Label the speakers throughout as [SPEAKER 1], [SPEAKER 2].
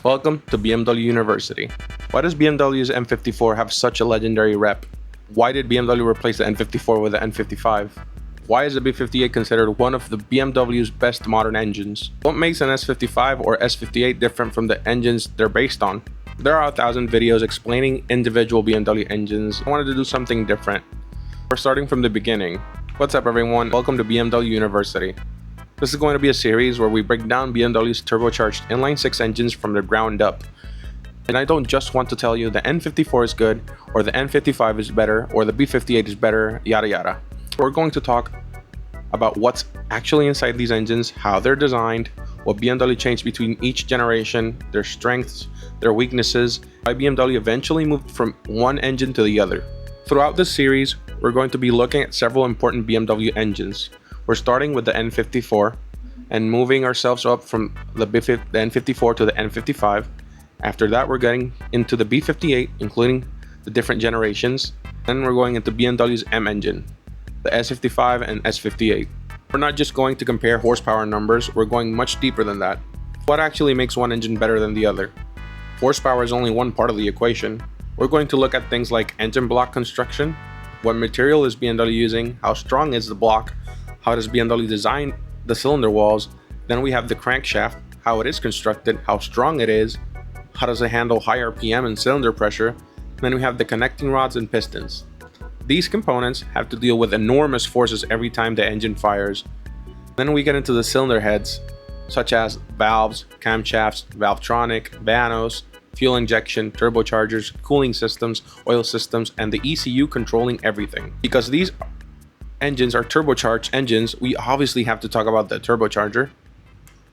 [SPEAKER 1] Welcome to BMW University. Why does BMW's M54 have such a legendary rep? Why did BMW replace the N54 with the N55? Why is the B58 considered one of the BMW's best modern engines? What makes an S55 or S58 different from the engines they're based on? There are 1,000 videos explaining individual BMW engines. I wanted to do something different. We're starting from the beginning. What's up everyone? Welcome to BMW University. This is going to be a series where we break down BMW's turbocharged inline-6 engines from the ground up. And I don't just want to tell you the N54 is good, or the N55 is better, or the B58 is better, yada yada. We're going to talk about what's actually inside these engines, how they're designed, what BMW changed between each generation, their strengths, their weaknesses, why BMW eventually moved from one engine to the other. Throughout this series, we're going to be looking at several important BMW engines. We're starting with the N54 and moving ourselves up from the N54 to the N55. After that, we're getting into the B58, including the different generations. Then we're going into BMW's M engine, the S55 and S58. We're not just going to compare horsepower numbers, we're going much deeper than that. What actually makes one engine better than the other? Horsepower is only one part of the equation. We're going to look at things like engine block construction, what material is BMW using, how strong is the block, how does BMW design the cylinder walls. Then we have the crankshaft, how it is constructed, how strong it is, how does it handle high RPM and cylinder pressure. Then we have the connecting rods and pistons. These components have to deal with enormous forces every time the engine fires. Then we get into the cylinder heads, such as valves, camshafts, Valvetronic, vanos, fuel injection, turbochargers, cooling systems, oil systems, and the ECU controlling everything. Because these engines are turbocharged engines, we obviously have to talk about the turbocharger.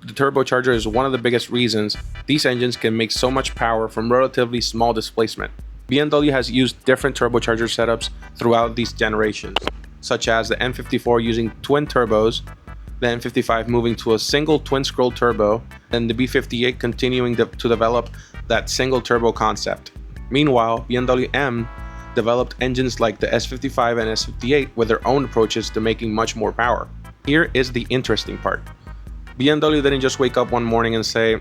[SPEAKER 1] The turbocharger is one of the biggest reasons these engines can make so much power from relatively small displacement. BMW has used different turbocharger setups throughout these generations, such as the N54 using twin turbos, the N55 moving to a single twin-scroll turbo, and the B58 continuing to develop that single turbo concept. Meanwhile, BMW M developed engines like the S55 and S58 with their own approaches to making much more power. Here is the interesting part. BMW didn't just wake up one morning and say,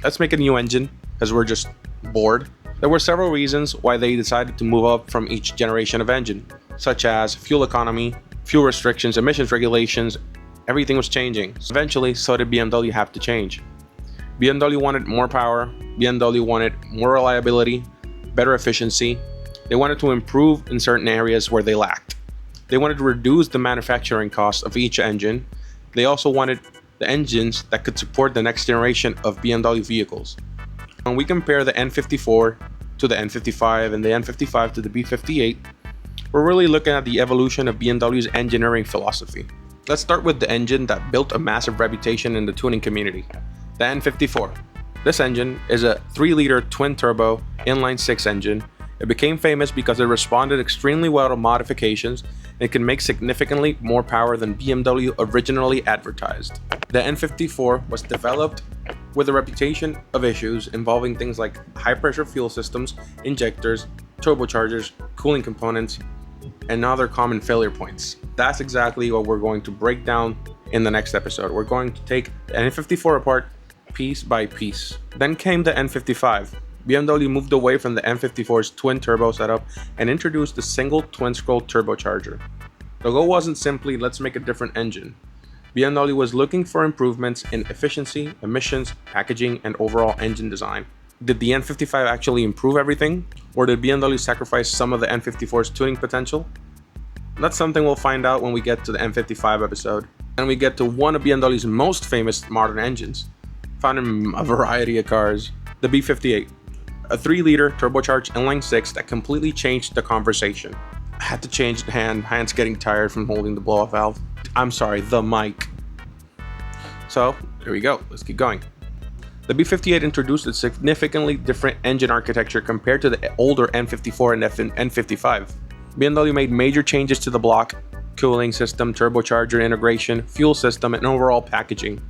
[SPEAKER 1] let's make a new engine because we're just bored. There were several reasons why they decided to move up from each generation of engine, such as fuel economy, fuel restrictions, emissions regulations. Everything was changing. Eventually, so did BMW have to change. BMW wanted more power, BMW wanted more reliability, better efficiency. They wanted to improve in certain areas where they lacked. They wanted to reduce the manufacturing cost of each engine. They also wanted the engines that could support the next generation of BMW vehicles. When we compare the N54 to the N55 and the N55 to the B58, we're really looking at the evolution of BMW's engineering philosophy. Let's start with the engine that built a massive reputation in the tuning community, the N54. This engine is a 3-liter twin-turbo inline-6 engine. It became famous because it responded extremely well to modifications and it can make significantly more power than BMW originally advertised. The N54 was developed with a reputation of issues involving things like high-pressure fuel systems, injectors, turbochargers, cooling components, and other common failure points. That's exactly what we're going to break down in the next episode. We're going to take the N54 apart piece by piece. Then came the N55. BMW moved away from the N54's twin-turbo setup and introduced the single twin-scroll turbocharger. The goal wasn't simply, let's make a different engine. BMW was looking for improvements in efficiency, emissions, packaging, and overall engine design. Did the N55 actually improve everything? Or did BMW sacrifice some of the N54's tuning potential? That's something we'll find out when we get to the N55 episode. And we get to one of BMW's most famous modern engines, found in a variety of cars, the B58. A 3-liter turbocharged inline-6 that completely changed the conversation. I had to change the hand's getting tired from holding the blow-off valve. I'm sorry, the mic. So, there we go, let's keep going. The B58 introduced a significantly different engine architecture compared to the older N54 and N55. BMW made major changes to the block, cooling system, turbocharger integration, fuel system, and overall packaging.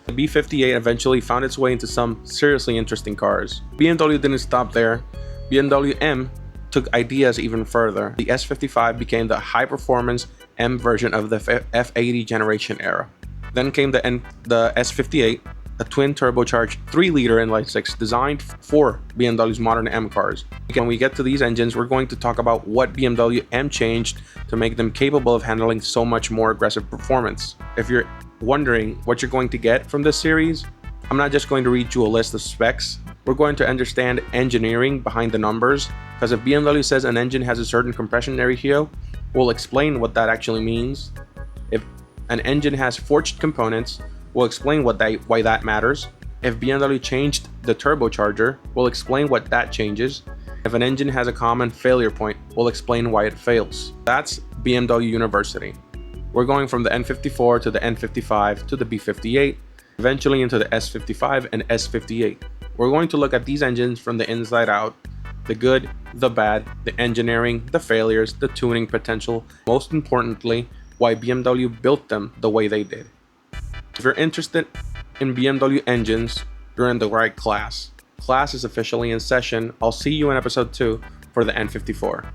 [SPEAKER 1] The B58 eventually found its way into some seriously interesting cars. BMW didn't stop there. BMW M took ideas even further. The S55 became the high-performance M version of the F80 generation era. Then came the S58, a twin turbocharged 3-liter inline 6 designed for BMW's modern M cars. When we get to these engines, we're going to talk about what BMW M changed to make them capable of handling so much more aggressive performance. If you're wondering what you're going to get from this series, I'm not just going to read you a list of specs. We're going to understand engineering behind the numbers, because if BMW says an engine has a certain compression ratio, we'll explain what that actually means. If an engine has forged components, we'll explain why that matters. If BMW changed the turbocharger, we'll explain what that changes. If an engine has a common failure point, we'll explain why it fails. That's BMW University. We're going from the N54 to the N55 to the B58, eventually into the S55 and S58. We're going to look at these engines from the inside out, the good, the bad, the engineering, the failures, the tuning potential, most importantly, why BMW built them the way they did. If you're interested in BMW engines, you're in the right class. Class is officially in session. I'll see you in episode 2 for the N54.